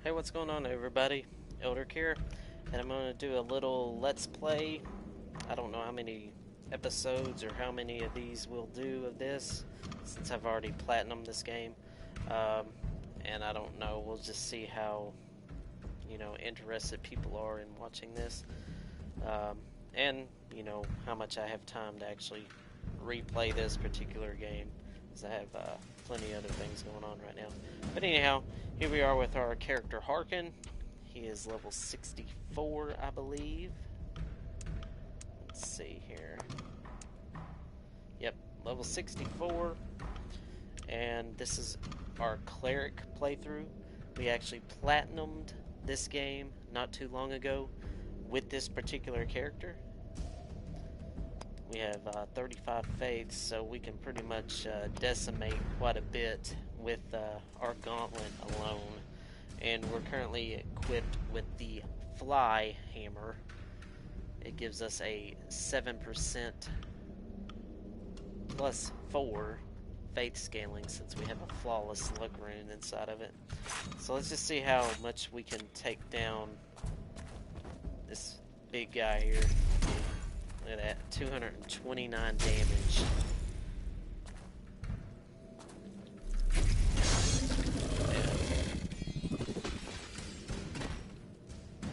Hey, what's going on, everybody? Eldrick here, and I'm going to do a little Let's Play. I don't know how many episodes or how many of these we'll do of this, since I've already platinumed this game. And I don't know, we'll just see how, interested people are in watching this. And, how much I have time to actually replay this particular game, because I have plenty of other things going on right now. But anyhow, here we are with our character Harkin. He is level 64, I believe. Let's see here. Yep, level 64. And this is our Cleric playthrough. We actually platinumed this game not too long ago with this particular character. We have 35 faiths, so we can pretty much decimate quite a bit with our gauntlet alone. And we're currently equipped with the Fly Hammer. It gives us a 7% plus 4 faith scaling, since we have a flawless luck rune inside of it. So let's just see how much we can take down this big guy here. Look at that, 229 damage.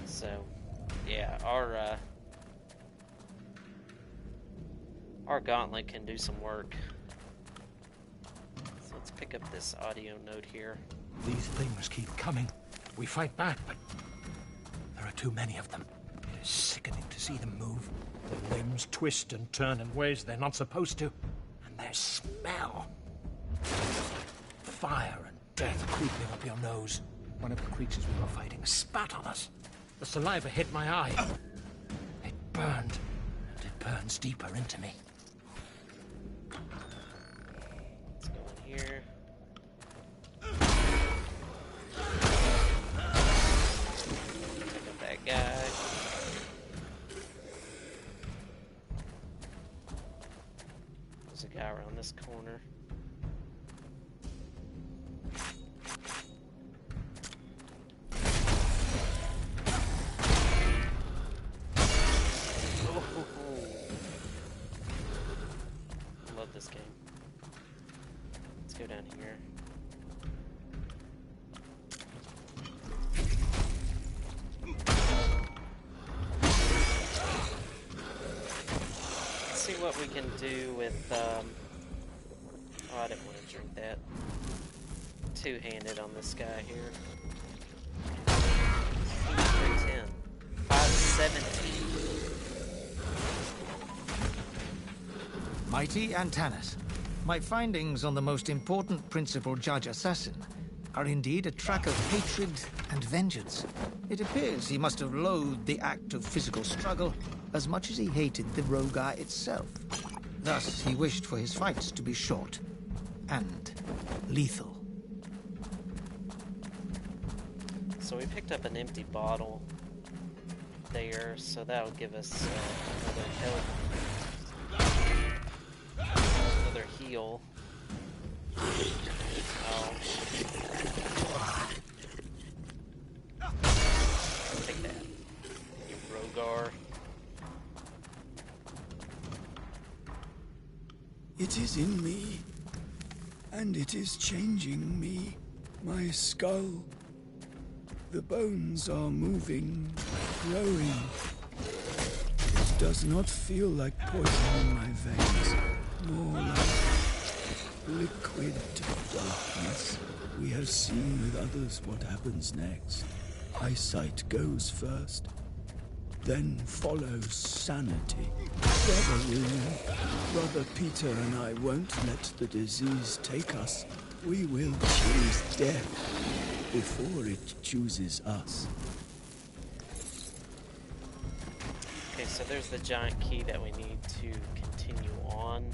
So, yeah, our gauntlet can do some work. So let's pick up this audio note here. These things keep coming. We fight back, but there are too many of them. It is sickening to see them move. Their limbs twist and turn in ways they're not supposed to. And their smell. Fire and death creeping up your nose. One of the creatures we were fighting spat on us. The saliva hit my eye. It burned, and it burns deeper into me. Let's go in here. Pick up that guy. There's a guy around this corner. Love this game. Let's go down here. Let's see what we can do with, oh, I didn't want to drink that. Two-handed on this guy here. 310. 517. Mighty Antanas, my findings on the most important principal judge assassin are indeed a track of hatred and vengeance. It appears he must have loathed the act of physical struggle as much as he hated the Rogar itself. Thus, he wished for his fights to be short and lethal. So we picked up an empty bottle there, so that'll give us another health. Another heal. Oh. Take that, you Rogar. It is in me, and it is changing me. My skull. The bones are moving, growing. It does not feel like poison in my veins, more like liquid darkness. We have seen with others what happens next. Eyesight goes first, then follows sanity. Brother William, Brother Peter and I won't let the disease take us. We will choose death before it chooses us. Okay, so there's the giant key that we need to continue on.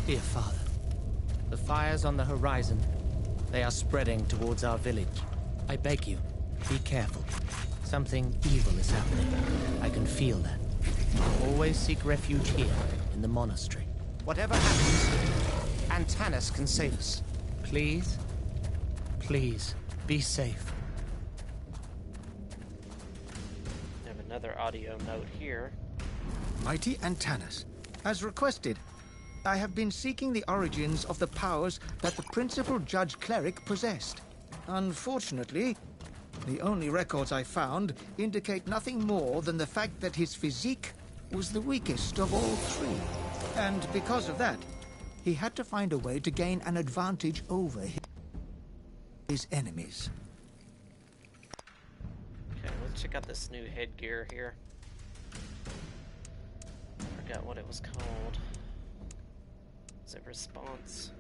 Dear Father, the fires on the horizon, they are spreading towards our village. I beg you, be careful. Something evil is happening. I can feel that. Always seek refuge here, in the monastery. Whatever happens, Antanas can save us. Please? Please, be safe. I have another audio note here. Mighty Antanas, as requested, I have been seeking the origins of the powers that the principal judge cleric possessed. Unfortunately, the only records I found indicate nothing more than the fact that his physique was the weakest of all three. And because of that, he had to find a way to gain an advantage over his enemies. Okay, let's check out this new headgear here. Forgot what it was called. Is it response?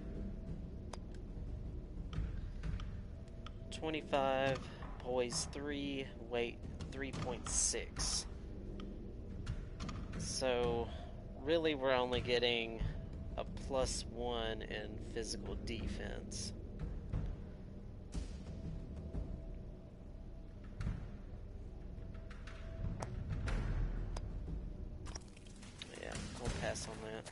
25, poise 3, weight 3.6. So, really we're only getting a +1 in physical defense. Yeah, we'll pass on that.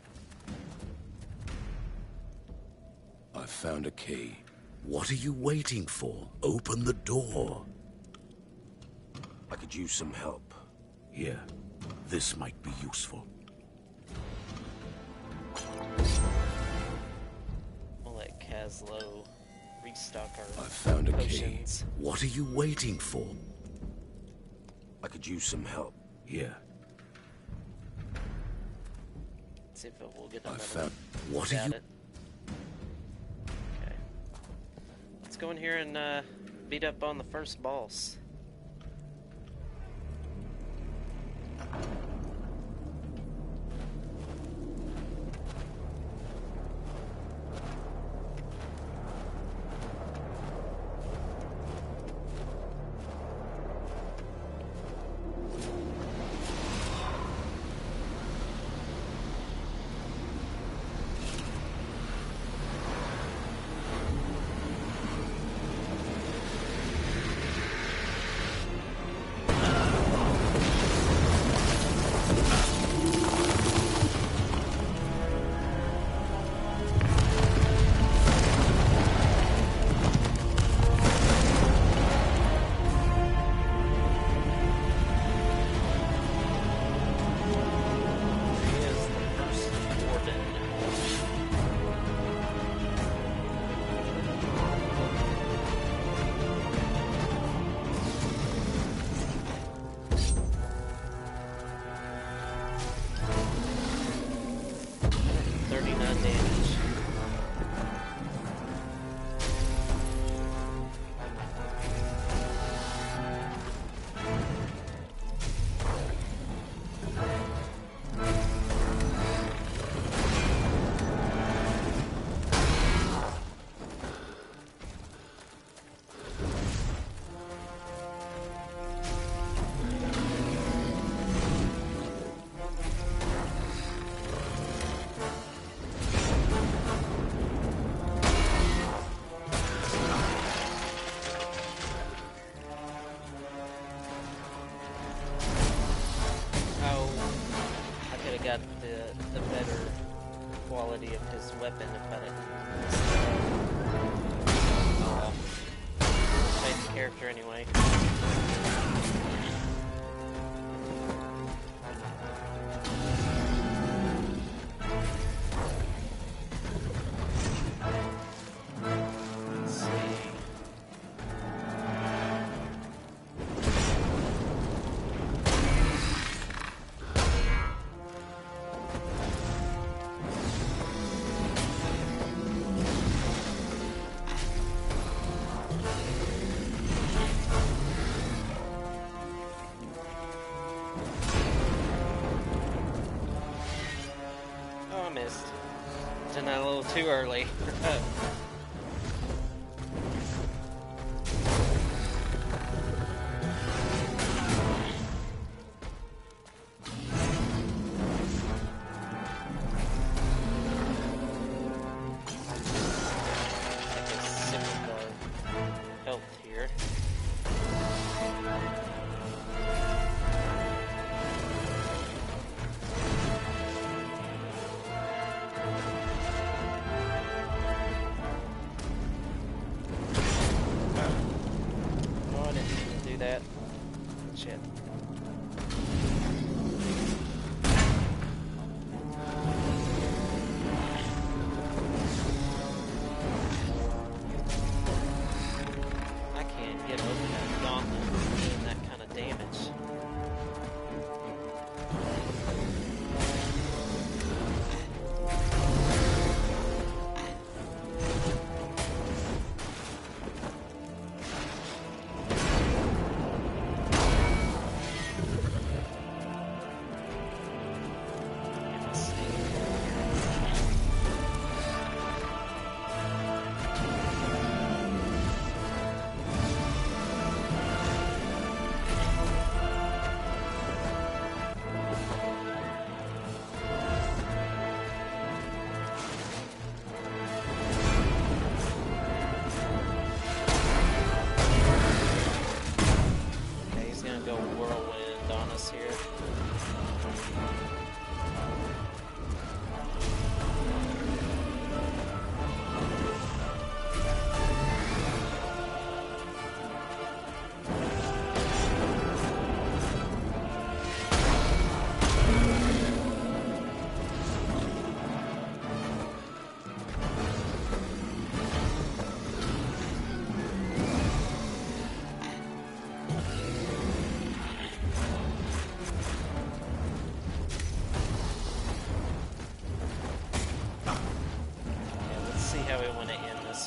I found a key. What are you waiting for? Open the door. I could use some help. Here, this might be useful. We'll let Caslow restock our I found a potions. key. What are you waiting for? I could use some help. Here. See if it will get I another found... What look are at you... it. Okay. Let's go in here and beat up on the first boss. Got the better quality of his weapon if I didn't change the character anyway. Let's see. Missed. Done that a little too early. Health here. that. Shit. I can't get over that gauntlet doing that kind of damage.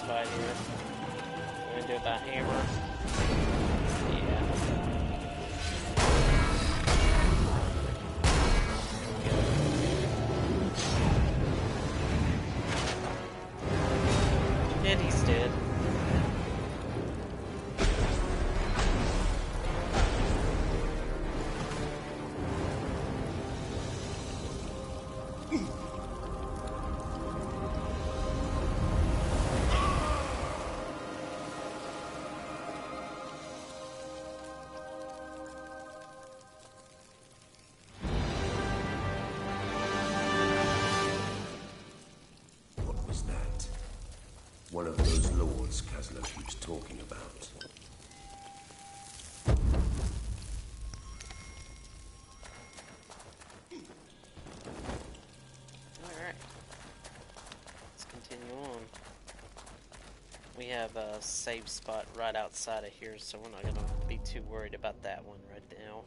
Fight here. We're gonna do it by hammer. Yeah. And he's dead. One of those lords Kazla keeps talking about. Alright. Let's continue on. We have a save spot right outside of here, so we're not going to be too worried about that one right now.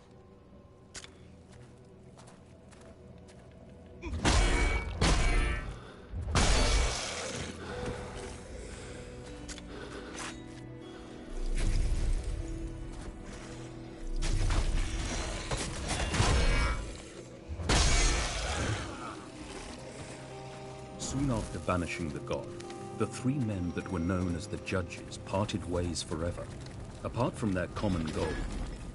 Soon after banishing the god, the three men that were known as the Judges parted ways forever. Apart from their common goal,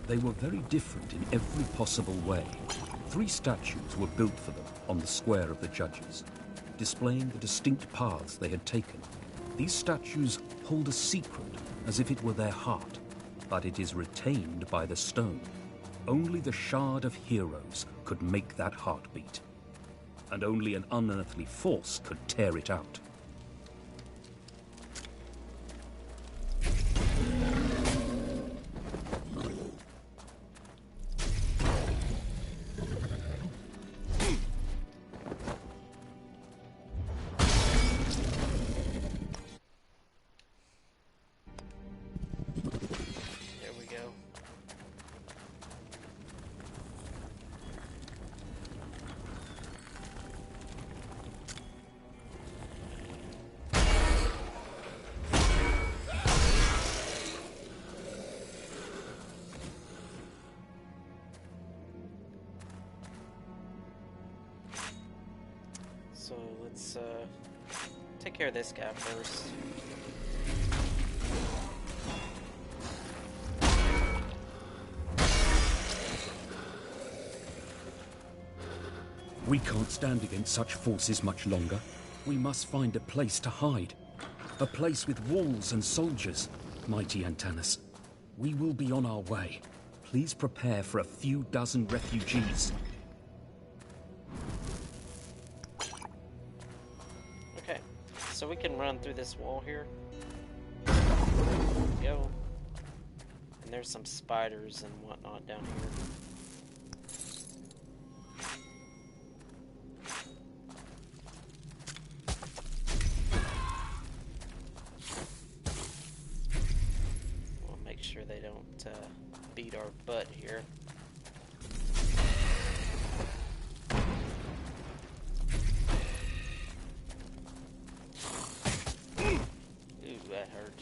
they were very different in every possible way. 3 statues were built for them on the square of the Judges, displaying the distinct paths they had taken. These statues hold a secret, as if it were their heart, but it is retained by the stone. Only the Shard of Heroes could make that heart beat, and only an unearthly force could tear it out. There we go. So let's take care of this guy first. We can't stand against such forces much longer. We must find a place to hide. A place with walls and soldiers. Mighty Antanas, we will be on our way. Please prepare for a few dozen refugees. Okay, so we can run through this wall here. Go. And there's some spiders and whatnot down here. We'll make sure they don't beat our butt here. Ooh, that hurt.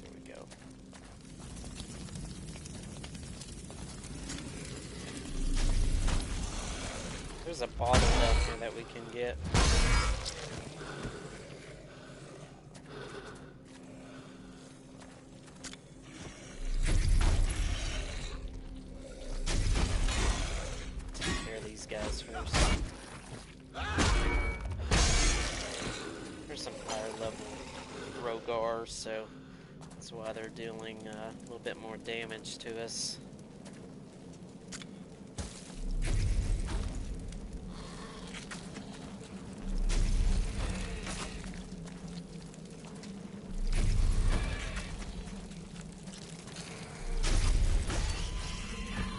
There we go. There's a bottle down here that we can get. Take care of these guys first. There's some higher level Rogar, so that's why they're dealing a little bit more damage to us.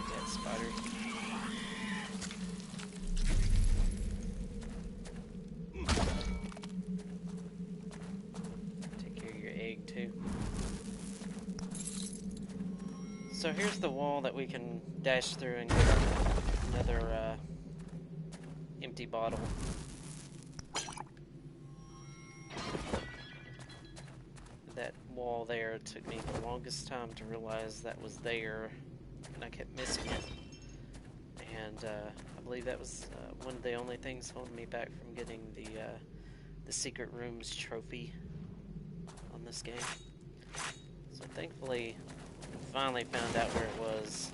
Dead spider. Take care of your egg too. So here's the wall that we can dash through and get another empty bottle. That wall there took me the longest time to realize that was there, and I kept missing it. And I believe that was one of the only things holding me back from getting the Secret Rooms trophy on this game. So thankfully, I finally found out where it was.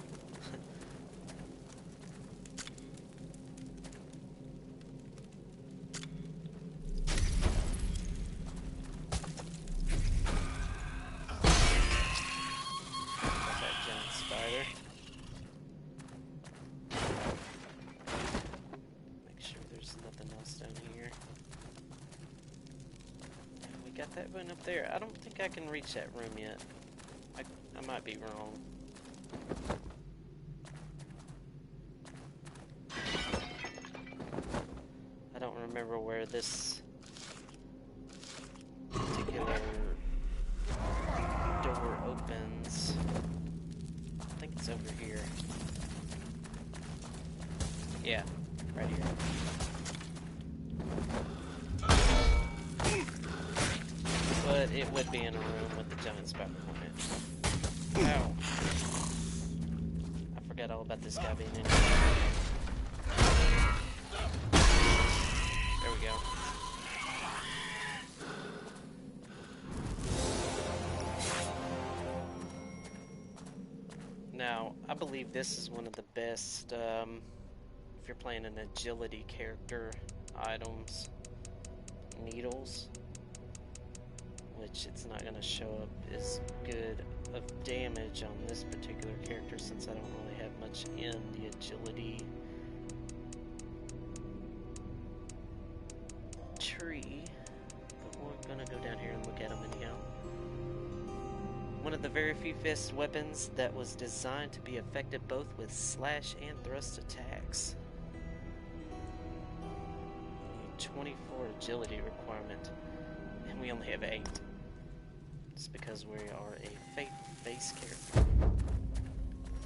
That giant spider. Make sure there's nothing else down here. We got that one up there. I don't think I can reach that room yet. I might be wrong. I don't remember where this particular door opens. I think it's over here. Yeah, right here. But it would be in a room with the giant spider on it. Ow. I forgot all about this guy being in here. There we go. Now, I believe this is one of the best, if you're playing an agility character, items. Needles. Which it's not going to show up as good of damage on this particular character since I don't really have much in the agility tree. But we're going to go down here and look at them anyhow. One of the very few fist weapons that was designed to be effective both with slash and thrust attacks. 24 agility requirement, and we only have 8. It's because we are a faith-based character,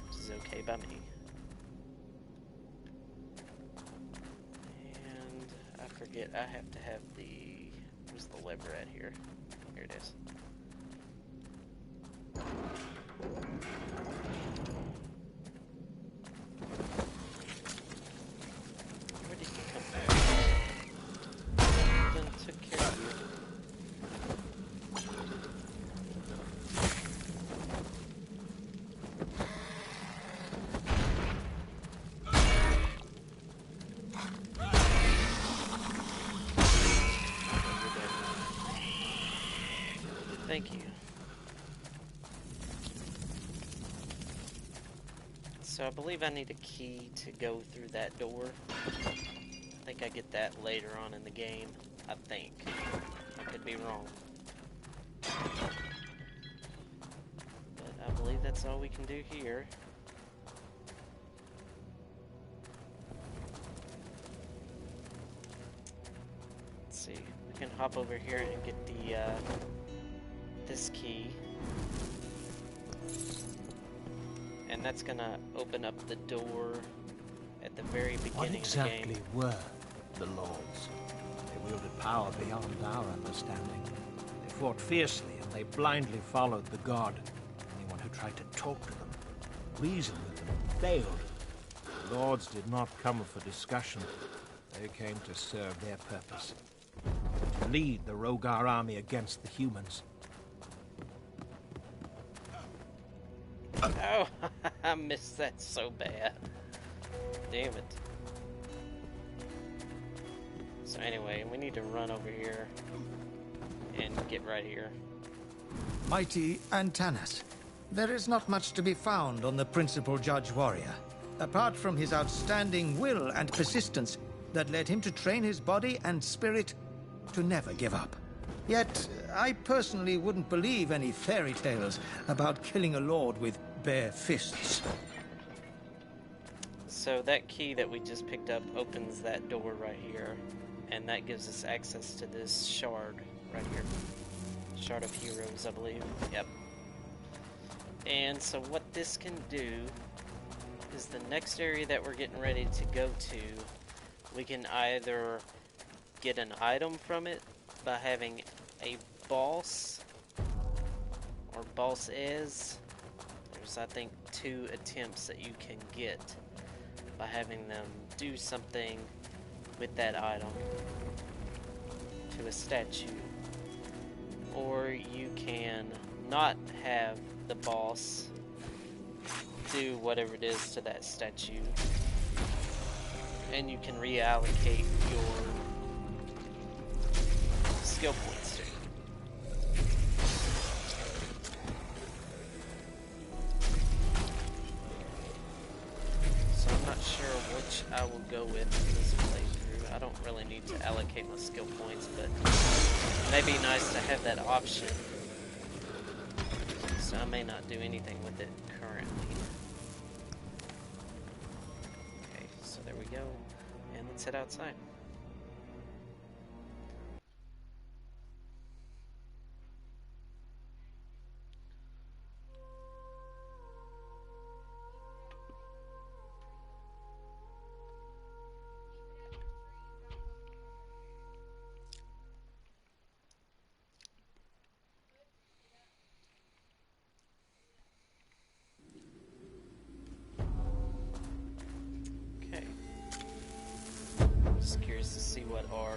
which is okay by me. And I forget, I have to have the... Where's the lever at here? Here it is. Where did you come from? Then took care of you. Thank you. So I believe I need a key to go through that door. I think I get that later on in the game. I think. I could be wrong. But I believe that's all we can do here. Let's see. We can hop over here and get the this key. And that's gonna open up the door at the very beginning What of the exactly game. were the Lords? They wielded power beyond our understanding. They fought fiercely and they blindly followed the god. Anyone who tried to talk to them, reason with them, failed. The Lords did not come for discussion. They came to serve their purpose. To lead the Rogar army against the humans. Oh, I missed that so bad. Damn it. So anyway, we need to run over here and get right here. Mighty Antanas, there is not much to be found on the principal judge warrior, apart from his outstanding will and persistence that led him to train his body and spirit to never give up. Yet, I personally wouldn't believe any fairy tales about killing a lord with bare fists. So that key that we just picked up opens that door right here, and that gives us access to this shard right here. Shard of Heroes, I believe. Yep. And so what this can do is the next area that we're getting ready to go to, we can either get an item from it by having a boss or bosses. There's, I think, 2 attempts that you can get by having them do something with that item to a statue. Or you can not have the boss do whatever it is to that statue, and you can reallocate your skill points to it. So I'm not sure which I will go with in this playthrough. I don't really need to allocate my skill points, but it may be nice to have that option. So I may not do anything with it currently. Okay, so there we go. And let's head outside. Okay. Just curious to see what our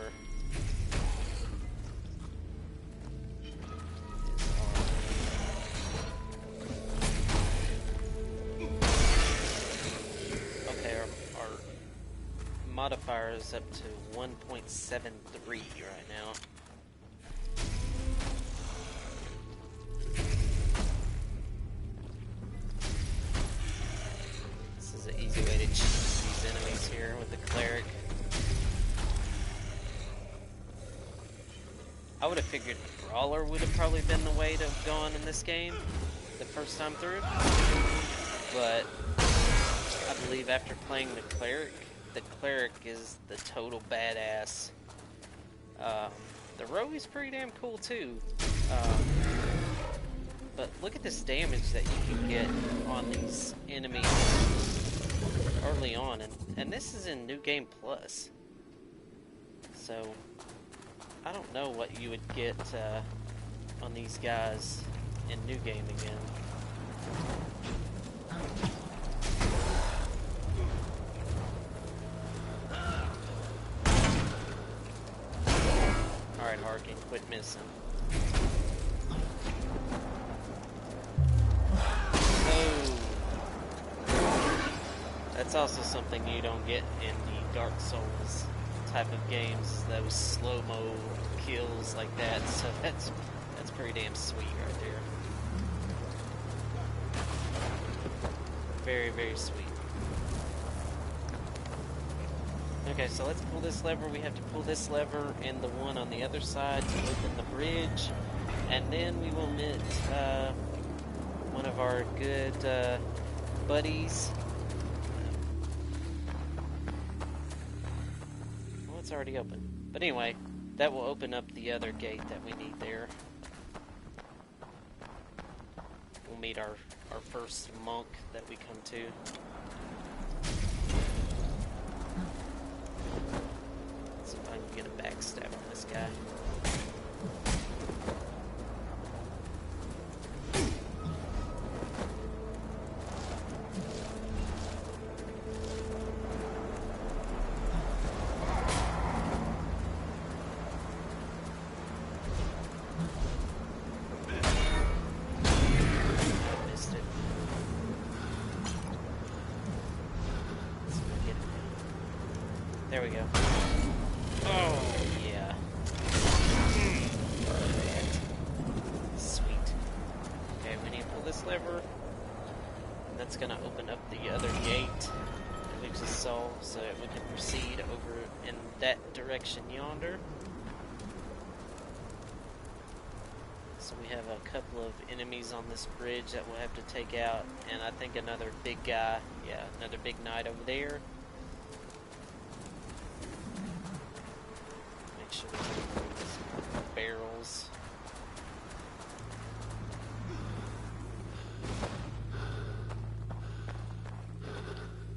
okay, our modifier is up to 1.73 right now. This is an easy way to choose these enemies here with the Cleric. I would have figured Brawler would have probably been the way to have gone in this game the first time through. But I believe after playing the Cleric is the total badass. The Rogue is pretty damn cool too. But look at this damage that you can get on these enemies early on, and this is in New Game Plus. So I don't know what you would get on these guys in New Game again. Alright, Harkin, quit missing. Oh. That's also something you don't get in the Dark Souls type of games, those slow-mo kills like that, so that's pretty damn sweet right there. Very, very sweet. Okay, so let's pull this lever. We have to pull this lever and the one on the other side to open the bridge. And then we will meet one of our good buddies. Well, it's already open. But anyway, that will open up the other gate that we need there. We'll meet our first monk that we come to. See if I can get a backstab on this guy. There we go. Oh, yeah. Sweet. Okay, we need to pull this lever. And that's going to open up the other gate that we just saw so that we can proceed over in that direction yonder. So we have a couple of enemies on this bridge that we'll have to take out. And I think another big guy. Yeah, another big knight over there. Barrels.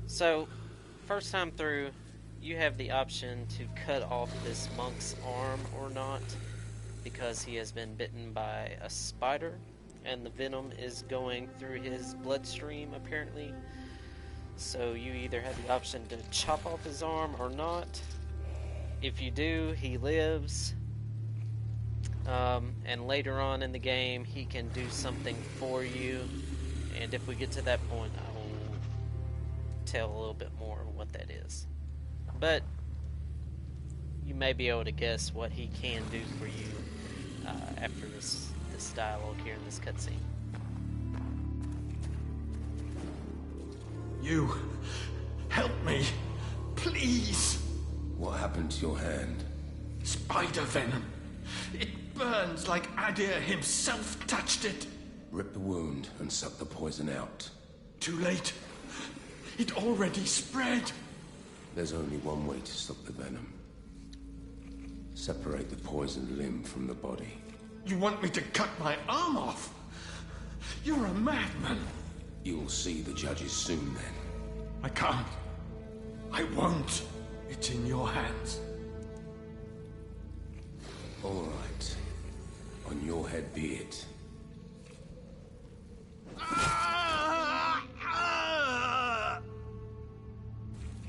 So, first time through, you have the option to cut off this monk's arm or not, because he has been bitten by a spider, and the venom is going through his bloodstream, apparently. So you either have the option to chop off his arm or not. If you do, he lives, and later on in the game, he can do something for you, and if we get to that point, I will tell a little bit more what that is. But you may be able to guess what he can do for you after this dialogue here in this cutscene. You, help me, please. What happened to your hand? Spider venom. It burns like Adir himself touched it. Rip the wound and suck the poison out. Too late. It already spread. There's only one way to stop the venom. Separate the poisoned limb from the body. You want me to cut my arm off? You're a madman. You'll see the judges soon then. I can't. I won't. It's in your hands. All right. On your head be it.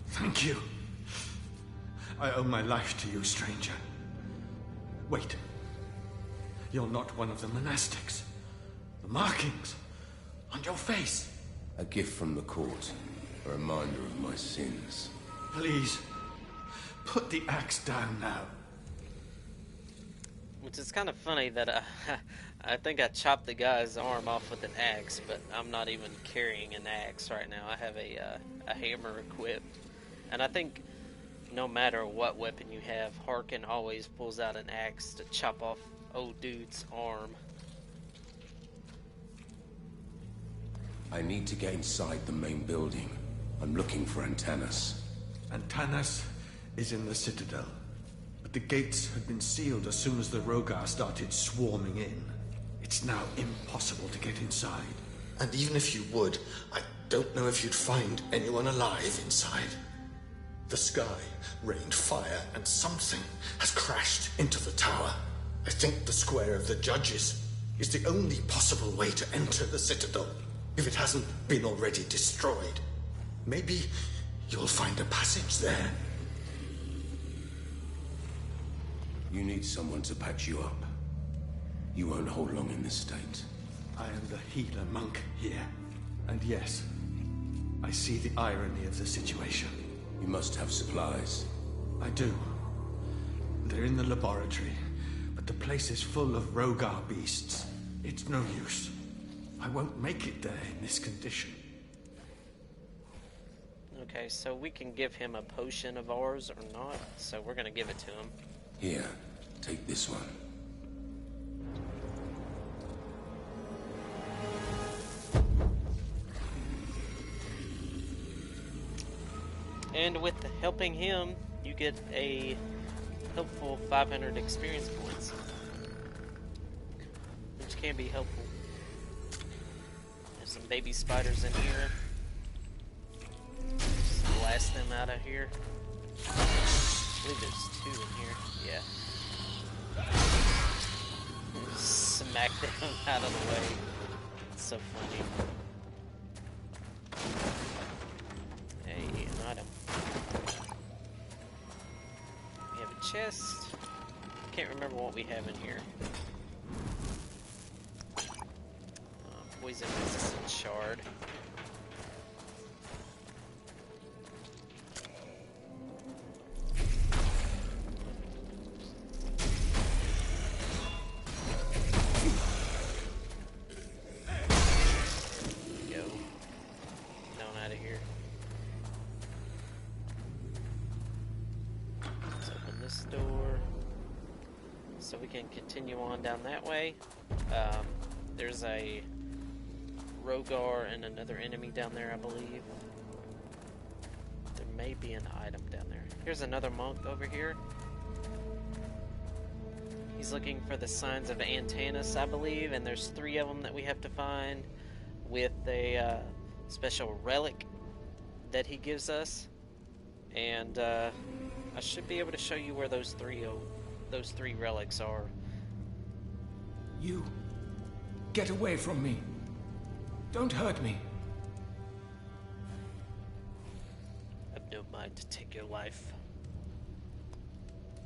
Thank you. I owe my life to you, stranger. Wait. You're not one of the monastics. The markings on your face. A gift from the court. A reminder of my sins. Please, put the axe down now. Which is kind of funny that I think I chopped the guy's arm off with an axe, but I'm not even carrying an axe right now. I have a hammer equipped. And I think no matter what weapon you have, Harkin always pulls out an axe to chop off old dude's arm. I need to get inside the main building. I'm looking for Antanas. Antanas is in the Citadel. But the gates had been sealed as soon as the Rogar started swarming in. It's now impossible to get inside. And even if you would, I don't know if you'd find anyone alive inside. The sky rained fire and something has crashed into the tower. I think the Square of the Judges is the only possible way to enter the Citadel, if it hasn't been already destroyed. Maybe you'll find a passage there. You need someone to patch you up. You won't hold long in this state. I am the healer monk here. And yes, I see the irony of the situation. You must have supplies. I do. They're in the laboratory, but the place is full of Rogar beasts. It's no use. I won't make it there in this condition. Okay, so we can give him a potion of ours or not, so we're gonna give it to him. Here, take this one. And with helping him, you get a helpful 500 experience points, which can be helpful. There's some baby spiders in here. Just blast them out of here. I believe there's 2 in here. Yeah. Smack them out of the way. It's so funny. Hey, an item. We have a chest. Can't remember what we have in here. Poison resistant shard. Go. Down out of here. Let's open this door so we can continue on down that way. There's a Rogar and another enemy down there, I believe. There may be an item down there. Here's another monk over here. He's looking for the signs of Antanas, I believe, and there's 3 of them that we have to find with a special relic that he gives us. And I should be able to show you where those three relics are. You... get away from me. Don't hurt me. I've no mind to take your life.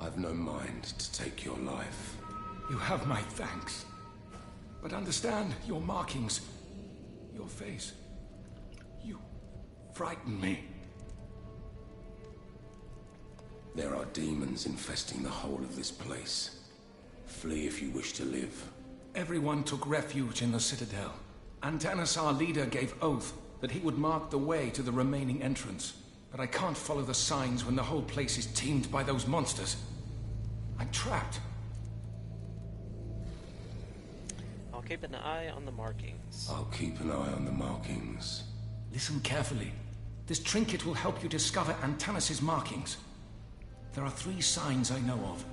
I've no mind to take your life. You have my thanks. But understand your markings, your face. You frighten me. There are demons infesting the whole of this place. Flee if you wish to live. Everyone took refuge in the Citadel. Antanas, our leader, gave oath that he would mark the way to the remaining entrance. But I can't follow the signs when the whole place is teemed by those monsters. I'm trapped. I'll keep an eye on the markings. I'll keep an eye on the markings. Listen carefully. This trinket will help you discover Antanas' markings. There are 3 signs I know of.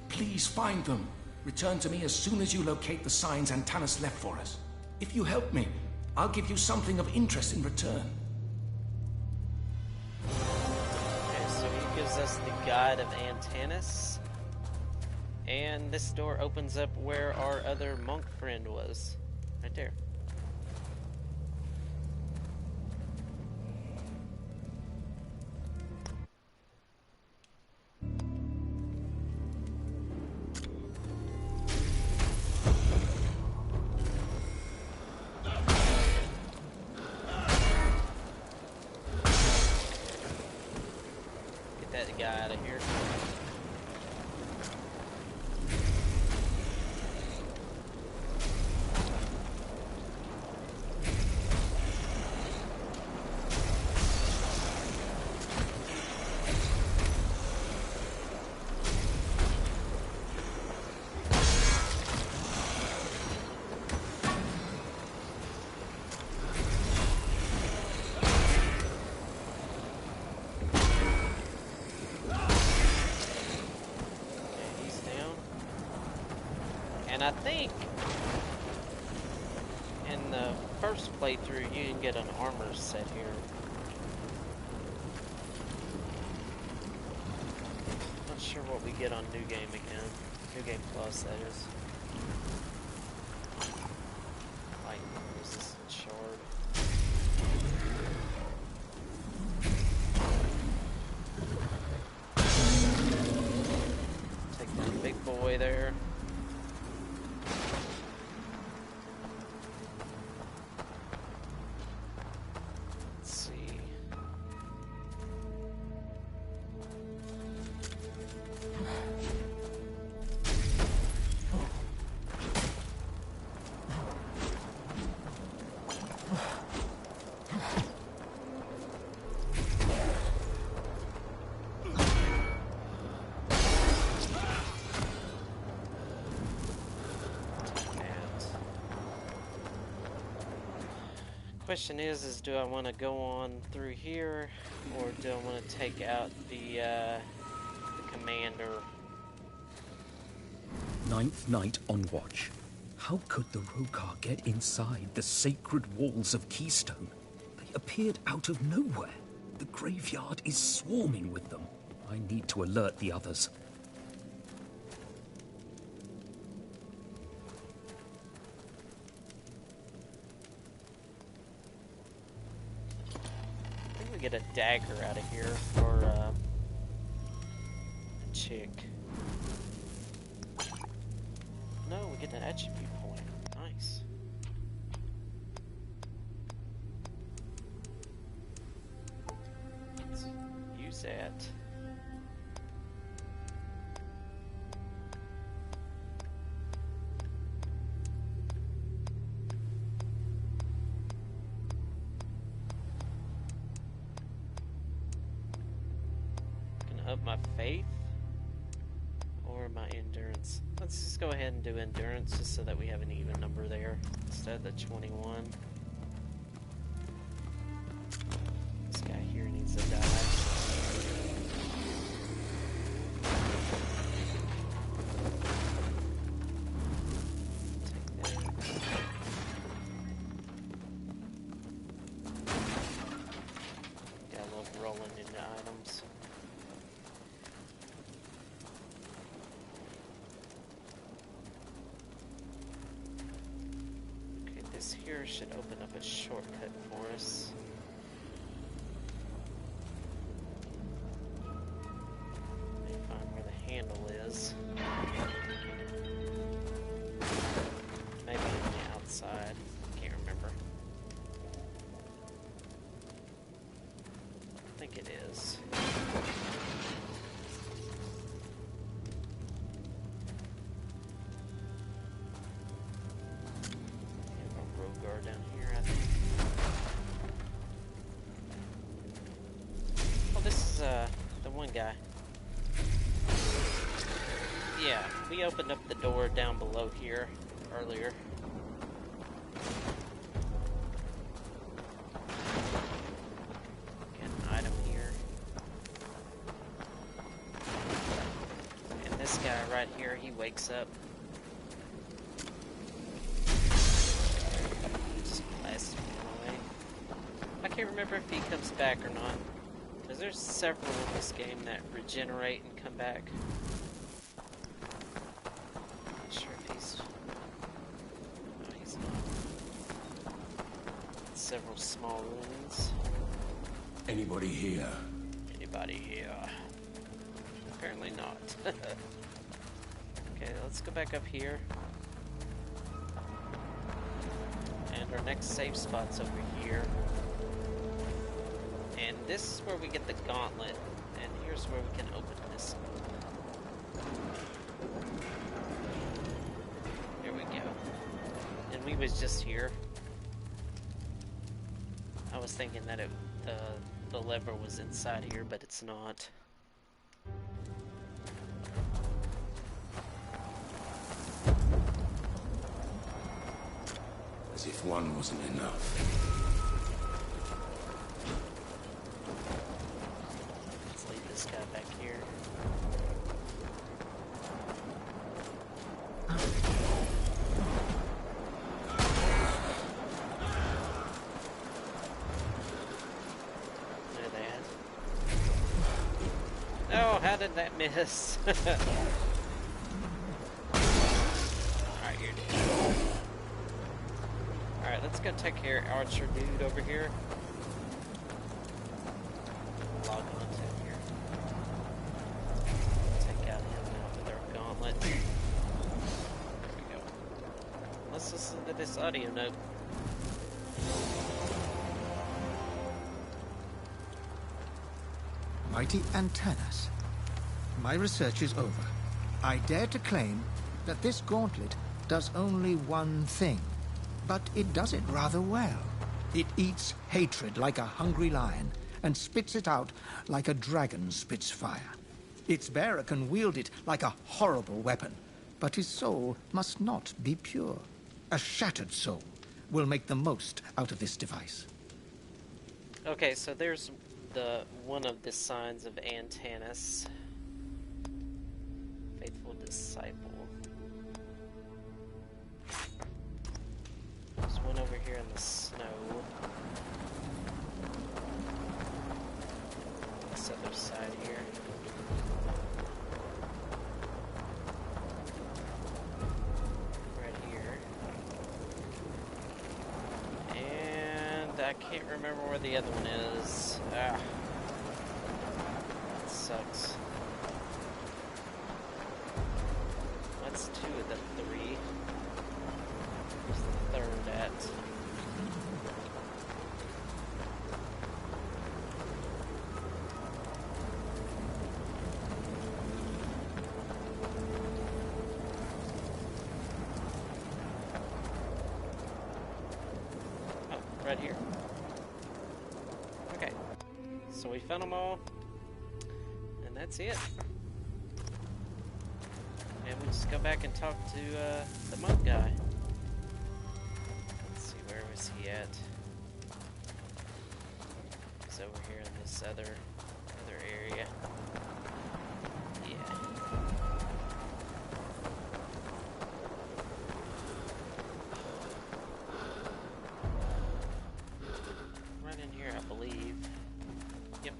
Please find them. Return to me as soon as you locate the signs Antanas left for us. If you help me, I'll give you something of interest in return. Okay, so he gives us the Guide of Antanas. And this door opens up where our other monk friend was. Right there. Get that guy out of here. And I think in the first playthrough you can get an armor set here. Not sure what we get on New Game again. New Game Plus, that is. Light resistant shard. Take that big boy there. question is do I want to go on through here, or do I want to take out the commander? Ninth Night on watch. How could the Rokar get inside the sacred walls of Keystone? They appeared out of nowhere. The graveyard is swarming with them. I need to alert the others. I think we get a dagger out of here for a chick. No, we get an attribute point. Nice. Let's use that. Up my faith or my endurance. Let's just go ahead and do endurance just so that we have an even number there instead of the 21. This guy here needs to die. Take that. Yeah, I love rolling into items. This here should open up a shortcut for us. Let me find where the handle is. Maybe on the outside. Can't remember. I think it is. Down here, I think. Oh, this is the one guy. Yeah, we opened up the door down below here earlier. Get an item here. And this guy right here, he wakes up. I can't remember if he comes back or not, because there's several in this game that regenerate and come back. Not sure if he's... No, he's not. Several small wounds. Anybody here? Anybody here? Apparently not. Okay, let's go back up here. And our next safe spot's over here. And this is where we get the gauntlet, and here's where we can open this. There we go. And we was just here. I was thinking that the lever was inside here, but it's not. As if one wasn't enough. This guy back here. There they at. Oh, how did that miss? Alright, you're dead. Alright, let's go take care of Archer dude over here. Log on to here. Take out him now with our gauntlet. There we go. Let's listen to this audio note. Mighty Antanas, my research is over. I dare to claim that this gauntlet does only one thing, but it does it rather well. It eats hatred like a hungry lion and spits it out like a dragon spits fire. Its bearer can wield it like a horrible weapon, but his soul must not be pure. A shattered soul, will make the most out of this device. Okay, so there's the one of the signs of Antanas. Faithful disciple. There's one over here in the snow. This other side here. Right here. And I can't remember where the other one is. Ah. That sucks. That's 2 of the 3. Where's the third at? Oh, right here. Okay. So we found them all. And that's it. And we just go back and talk to the monk guy. Let's see, where was he at? He's over here in this other area. Yeah. Right in here, I believe. Yep.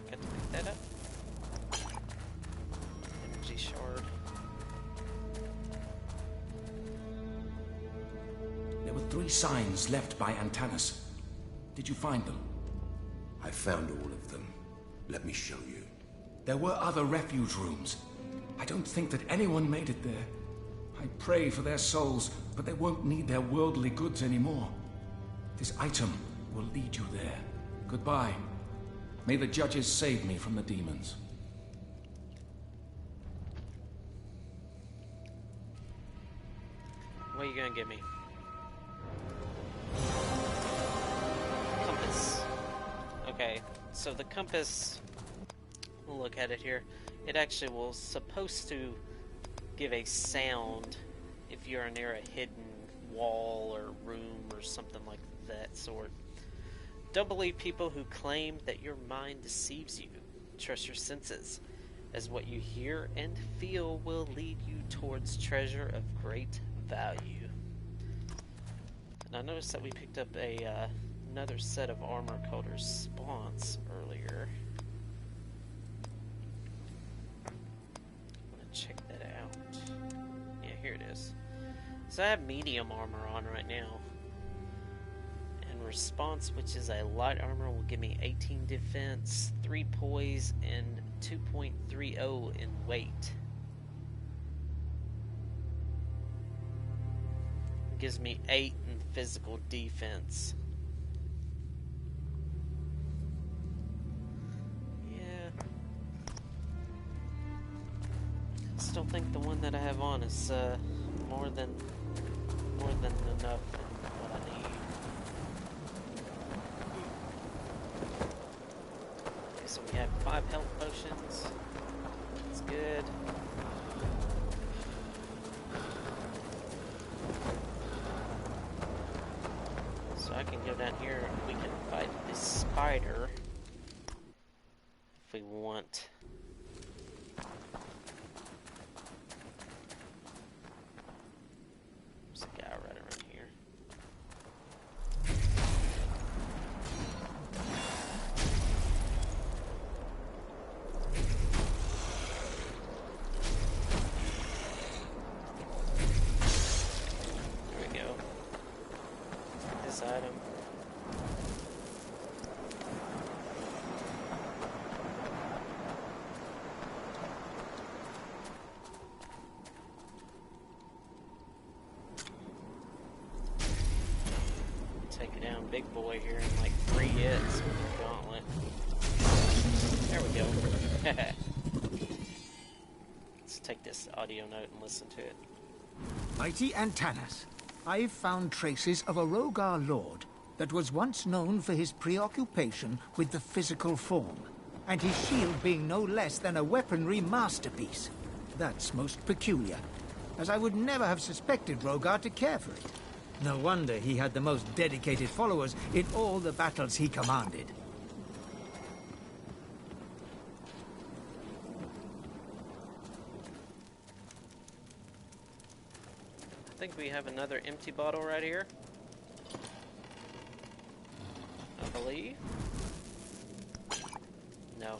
Got to pick that up. Shard. There were 3 signs left by Antanas. Did you find them? I found all of them. Let me show you. There were other refuge rooms. I don't think that anyone made it there. I pray for their souls, but they won't need their worldly goods anymore. This item will lead you there. Goodbye. May the judges save me from the demons. What are you gonna give me? Compass. Okay, so the compass, we'll look at it here. It actually will supposed to give a sound if you're near a hidden wall or room or something like that sort. Don't believe people who claim that your mind deceives you. Trust your senses, as what you hear and feel will lead you towards treasure of great value. And I noticed that we picked up another set of armor called Response earlier. I'm gonna check that out. Yeah, here it is. So I have medium armor on right now. And Response, which is a light armor, will give me 18 defense, 3 poise, and 2.30 in weight. Gives me 8 in physical defense. Yeah. Still think the one that I have on is more than enough than what I need. Okay, so we have 5 health potions. That's good. So I can go down here and we can fight this spider if we want. There's a guy right around here. There we go. This item. Take down big boy here in like 3 hits with the gauntlet. There we go. Let's take this audio note and listen to it. Mighty Antanas, I've found traces of a Rogar lord that was once known for his preoccupation with the physical form, and his shield being no less than a weaponry masterpiece. That's most peculiar. as I would never have suspected Rogar to care for it. No wonder he had the most dedicated followers in all the battles he commanded. I think we have another empty bottle right here. I believe. No.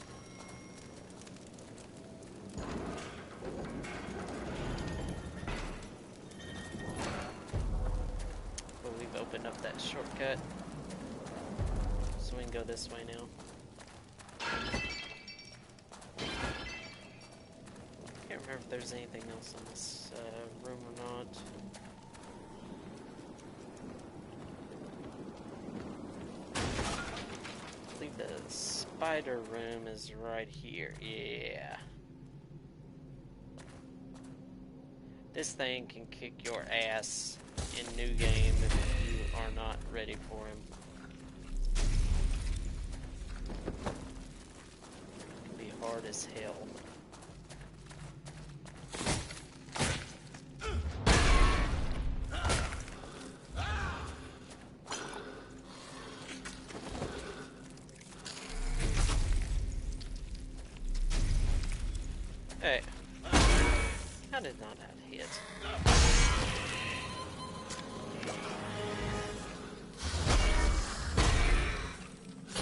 But we've opened up that shortcut. So we can go this way now. Can't remember if there's anything else in this room or not. I believe the spider room is right here. Yeah. This thing can kick your ass in New Game if you are not ready for him. It can be hard as hell. Hey, how did not that hit?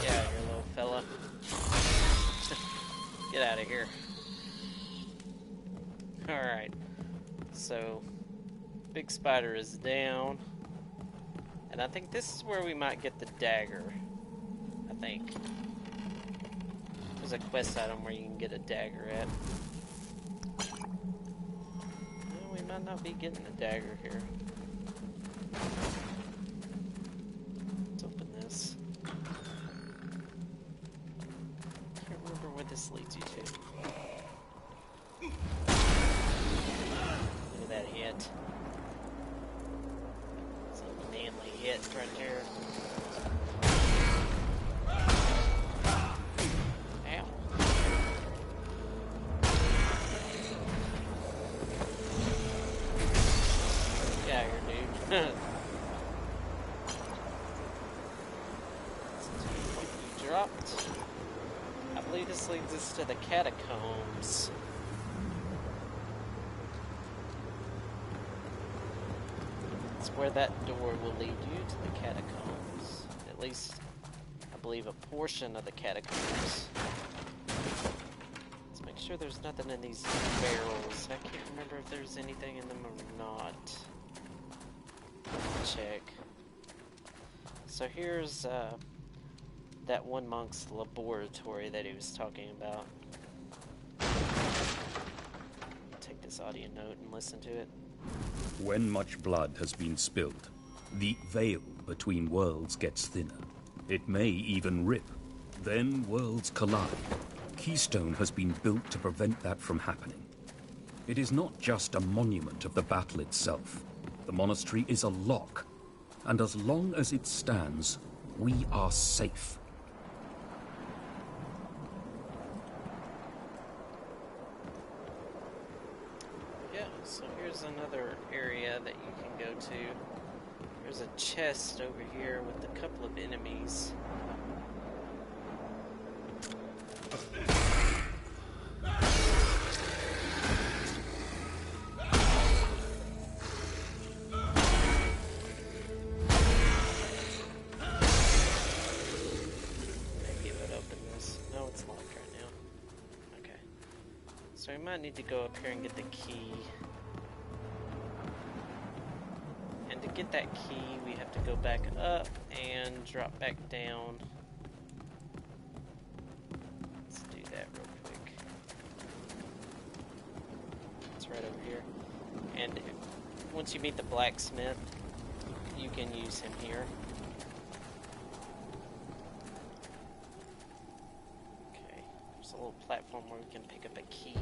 Get out of here, little fella. Get out of here. Alright, so big spider is down, and I think this is where we might get the dagger. I think there's a quest item where you can get a dagger at. We might not be getting the dagger here. Let's open this. Can't remember where this leads you to. Look at that hit. It's a manly hit right there. Ow. Get out of here, dude. You dropped. I believe this leads us to the catacombs. It's where that door will lead you to the catacombs. At least, I believe, a portion of the catacombs. Let's make sure there's nothing in these barrels. I can't remember if there's anything in them or not. Check. So here's that one monk's laboratory that he was talking about. Take this audio note and listen to it. When much blood has been spilled, the veil between worlds gets thinner. It may even rip. Then worlds collide. Keystone has been built to prevent that from happening. It is not just a monument of the battle itself. The monastery is a lock, and as long as it stands, we are safe. Yeah, so here's another area that you can go to. There's a chest over here with a couple of enemies. So we might need to go up here and get the key. And to get that key, we have to go back up and drop back down. Let's do that real quick. It's right over here. And once you meet the blacksmith, you can use him here. A little platform where we can pick up a key.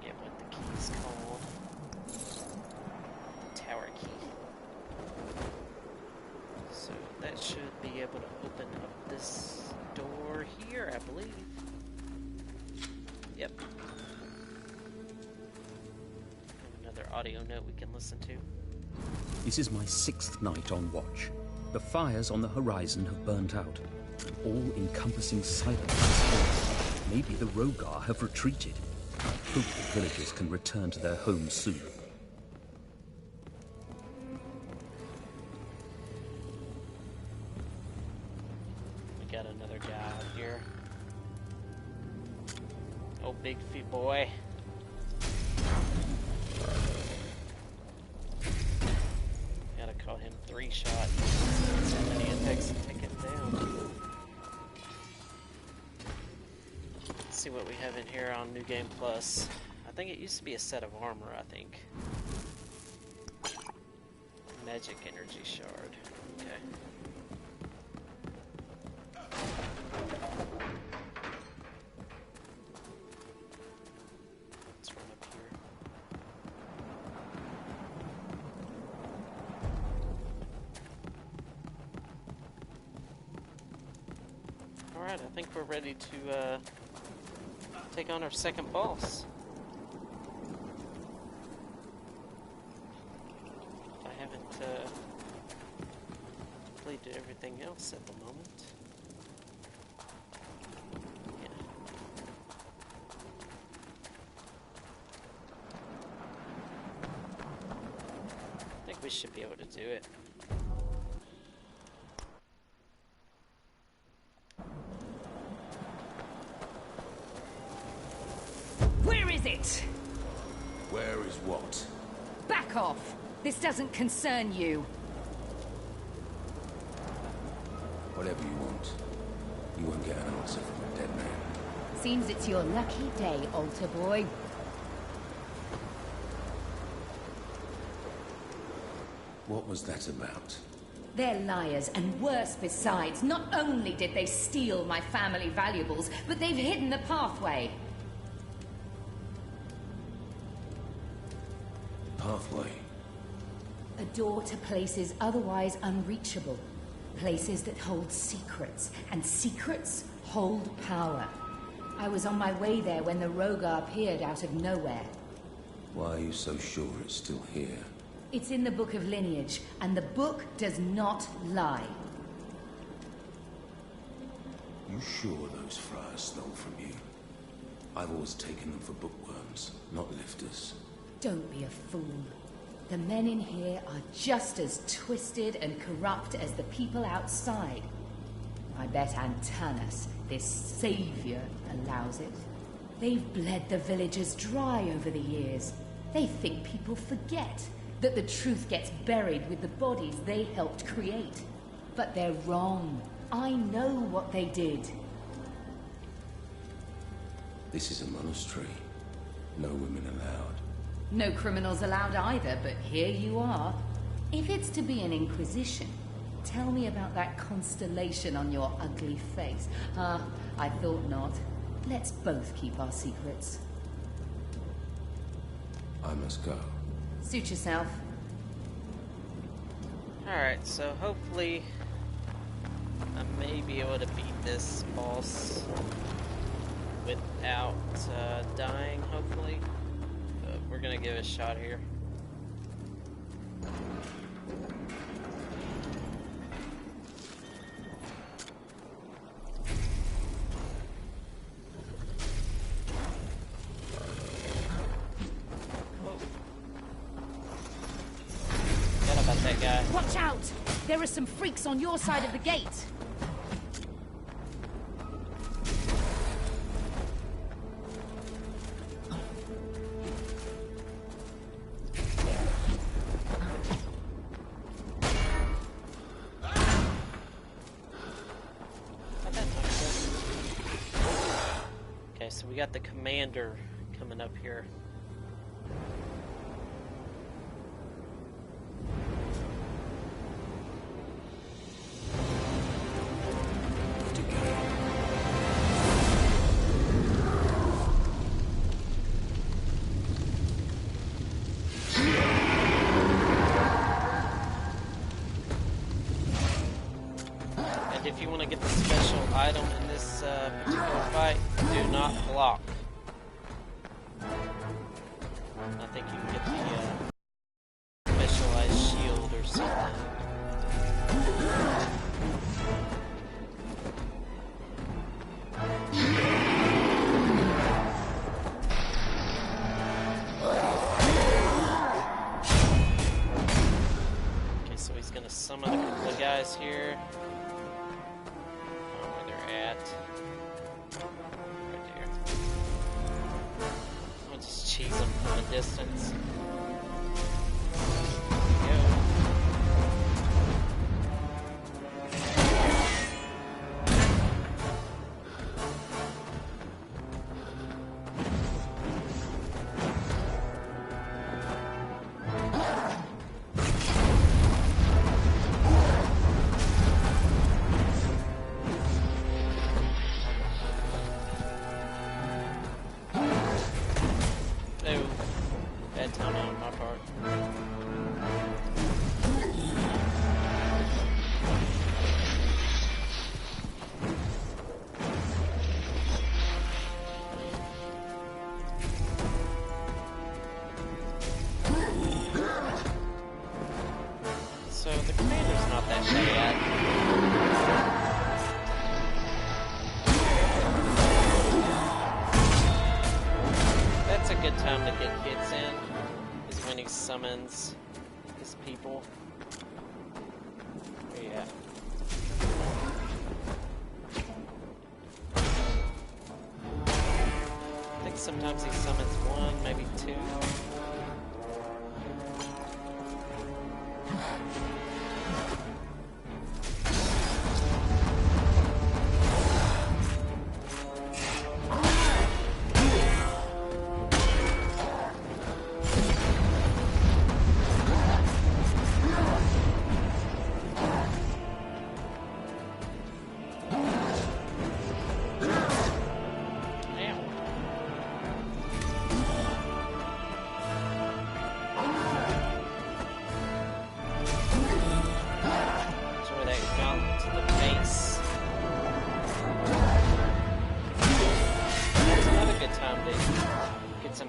Get what the key is called. The tower key. So that should be able to open up this door here, I believe. Yep. audio note we can listen to. This is my 6th night on watch. The fires on the horizon have burnt out. An all-encompassing silence has fallen. Maybe the Rogar have retreated. I hope the villagers can return to their homes soon. We got another guy out here. Oh, big feet boy. Gotta call him 3-shot. So many attacks to take him down. Let's see what we have in here on New Game Plus. I think it used to be a set of armor, I think. Magic energy shard. Okay. Let's run up here. Alright, I think we're ready to take on our second boss. I haven't completed everything else at the moment. Yeah. I think we should be able to do it. Where is it? Where is what? Back off! This doesn't concern you. Whatever you want. You won't get an answer from a dead man. Seems it's your lucky day, altar boy. What was that about? They're liars, and worse besides. Not only did they steal my family valuables, but they've hidden the pathway. Pathway? A door to places otherwise unreachable. Places that hold secrets, and secrets hold power. I was on my way there when the Rogar appeared out of nowhere. Why are you so sure it's still here? It's in the Book of Lineage, and the book does not lie. You sure those friars stole from you? I've always taken them for bookworms, not lifters. Don't be a fool. The men in here are just as twisted and corrupt as the people outside. I bet Antanas, this savior, allows it. They've bled the villagers dry over the years. They think people forget that the truth gets buried with the bodies they helped create. But they're wrong. I know what they did. This is a monastery. No women allowed. No criminals allowed either, but here you are. If it's to be an inquisition, tell me about that constellation on your ugly face. Ah, I thought not. Let's both keep our secrets. I must go. Suit yourself. Alright, so hopefully I may be able to beat this boss without dying, hopefully. But we're gonna give it a shot here. That guy. Watch out! There are some freaks on your side of the gate. Okay, so we got the commander coming up here. If you want to get the special item in this particular fight, do not block. I think you can get the summon a couple of guys here. I don't know where they're at. Right there. I'll just cheese them from a distance. So the commander's not that bad. That's a good time to get hits in, is when he summons his people. Where you at? I think sometimes he summons one, maybe two.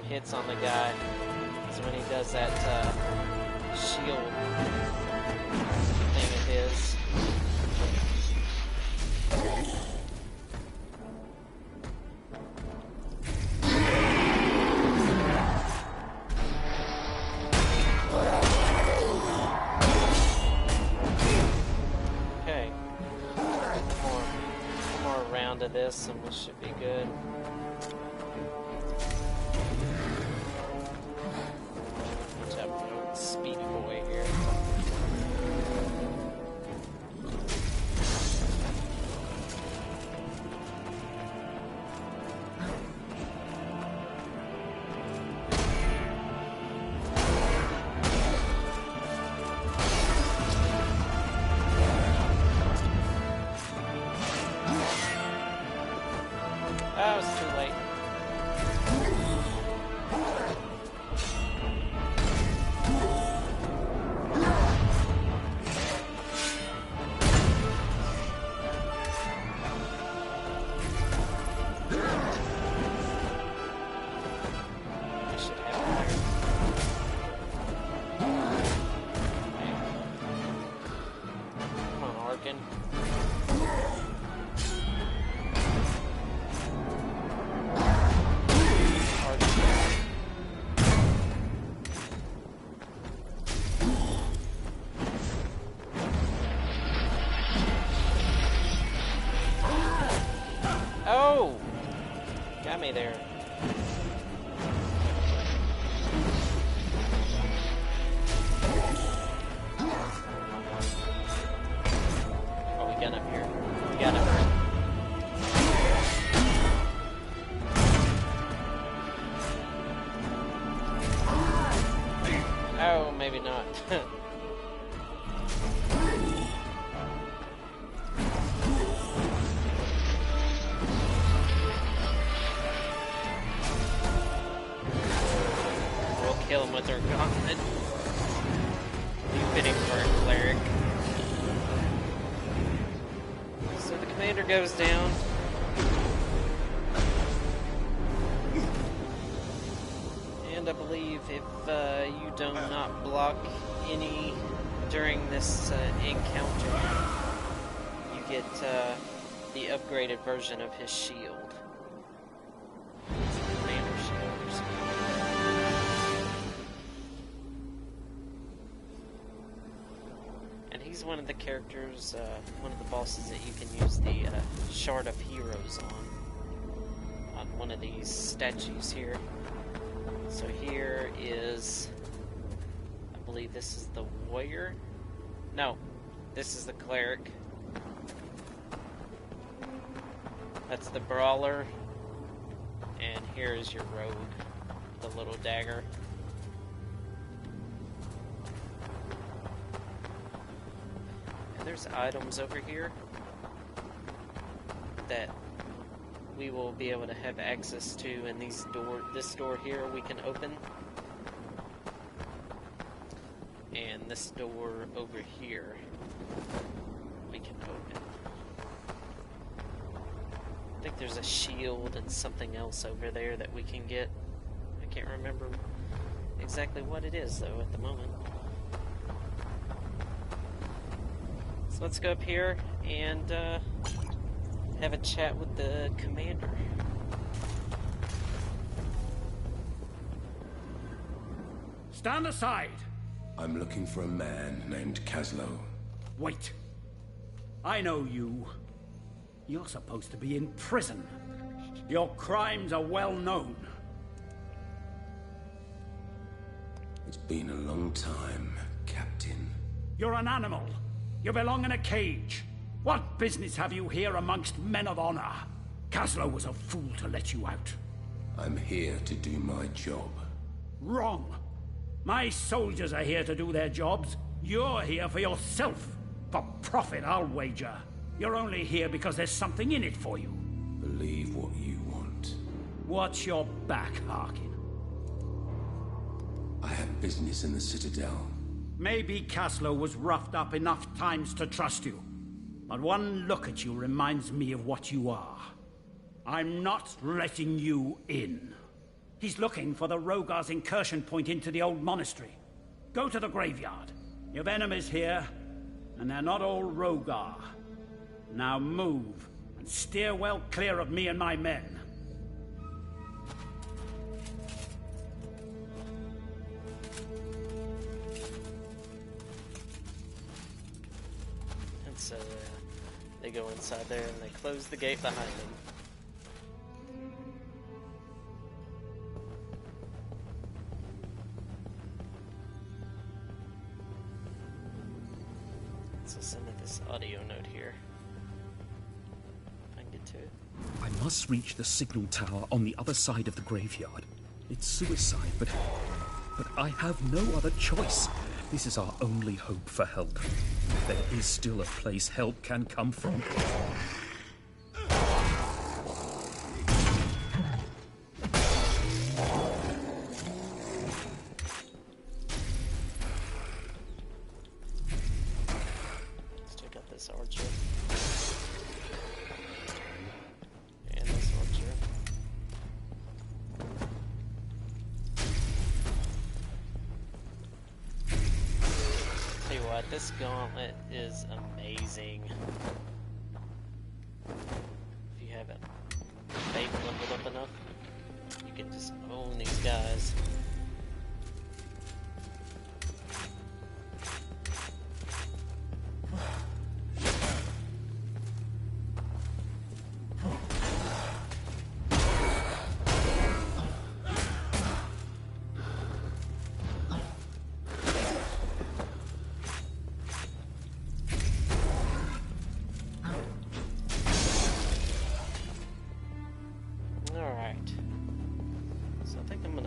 Hits on the guy is when he does that shield thing of his. Okay, one more round of this and we should be good. Speedy boy here. That was too late. Oh! Got me there. Oh, we got him here. We got him here. Oh, maybe not. Kill him with our gauntlet. Be fitting for a cleric. So the commander goes down. And I believe if you do not block any during this encounter, you get the upgraded version of his shield. It's the commander shield or something. he's one of the characters, one of the bosses that you can use the Shard of Heroes on one of these statues here. So here is, I believe this is the warrior. No, this is the cleric. That's the brawler. And here is your rogue, the little dagger. And there's items over here that we will be able to have access to, and this door here we can open. And this door over here we can open. I think there's a shield and something else over there that we can get. I can't remember exactly what it is though at the moment. So let's go up here and have a chat with the commander. Stand aside! I'm looking for a man named Kaslo. Wait. I know you. You're supposed to be in prison. Your crimes are well known. It's been a long time, Captain. You're an animal. You belong in a cage. What business have you here amongst men of honor? Kaslo was a fool to let you out. I'm here to do my job. Wrong. My soldiers are here to do their jobs. You're here for yourself. For profit, I'll wager. You're only here because there's something in it for you. Believe what you want. Watch your back, Harkin. I have business in the Citadel. Maybe Kaslo was roughed up enough times to trust you. But one look at you reminds me of what you are. I'm not letting you in. He's looking for the Rogar's incursion point into the old monastery. Go to the graveyard. You've enemies here, and they're not all Rogar. Now move, and steer well clear of me and my men. And so they go inside there and they close the gate behind them. So send me this audio note here. If I can get to it. I must reach the signal tower on the other side of the graveyard. It's suicide, but I have no other choice. This is our only hope for help. There is still a place help can come from. Let's check out this archer. And this archer. Tell you what, this gauntlet is amazing. If you haven't faith leveled up enough, you can just own these guys.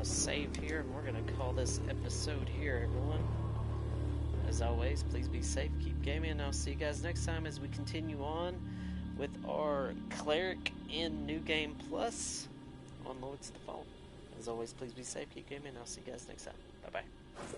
Save here, and we're gonna call this episode here, everyone. As always, please be safe, keep gaming, and I'll see you guys next time as we continue on with our Cleric in New Game Plus on Lords of the Fall. As always, please be safe, keep gaming, and I'll see you guys next time. Bye bye.